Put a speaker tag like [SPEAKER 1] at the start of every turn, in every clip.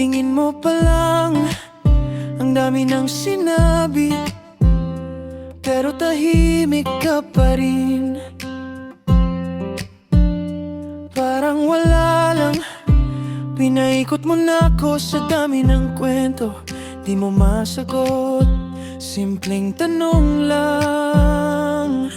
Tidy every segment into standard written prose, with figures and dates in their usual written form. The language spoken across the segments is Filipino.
[SPEAKER 1] tingin mo pa lang, ang dami ng sinabi, pero tahimik ka pa rin. Parang wala lang, pinaikot mo na ako sa dami ng kwento. Di mo masagot, simpleng tanong lang.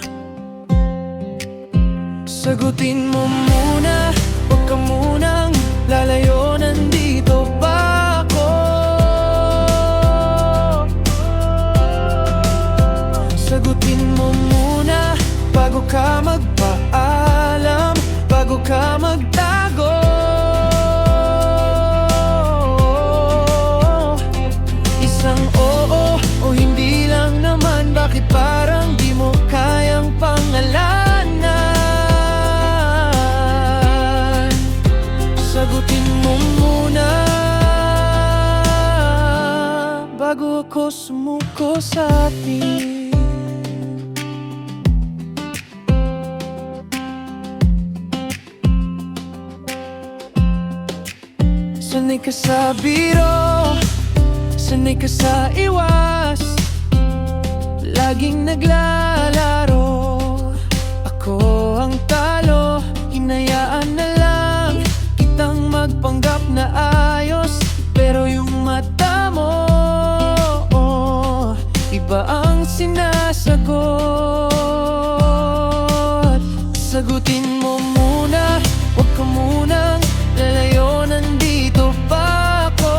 [SPEAKER 1] Sagutin mo muna, huwag ka munang lalayo, nandito pa ako. Sagutin mo muna, bago ka magpaalam, bago ka magtago. Isang oo o hindi lang naman, bakit parang di mo kayang pangalanan? Sagutin mo muna, bago ako sumuko sa atin. Sanay ka sa biro, sanay ka sa iwas, laging naglalaro. Ako ang talo, hinayaan na lang kitang magpanggap na ayos. Pero yung mata mo, iba ang sinasagot. Sagutin mo muna, huwag ka munang lalayo, nandito pa ako.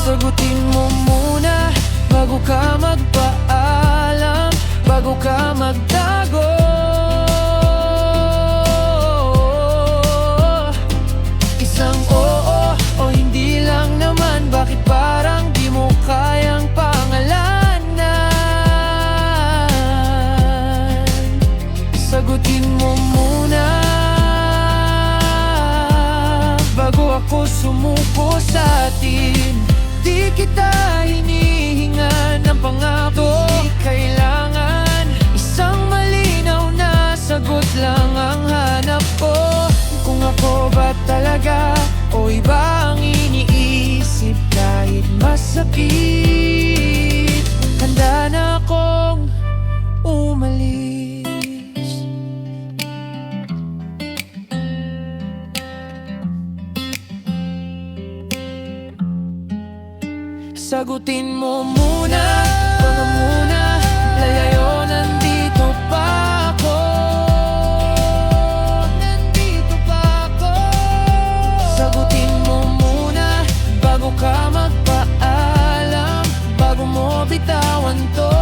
[SPEAKER 1] Sagutin mo muna, bago ka magpaalam, bago ka magtago. Isang oo o hindi lang naman, bakit parang di mo kayang pangalanan? Sagutin mo muna, bago ako sumuko sa atin. Di kita hinihinga ng pangako, di kailangan isang malinaw na sagot lang ang hanap ko. Kung ako ba talaga o iba ang iniisip, kahit masakit, handa na akong umalis. Sagutin mo muna, baka muna layayo, nandito pa ako. Nandito pa ako. Sagutin mo muna, bago ka magpaalam, bago mo bitawan to.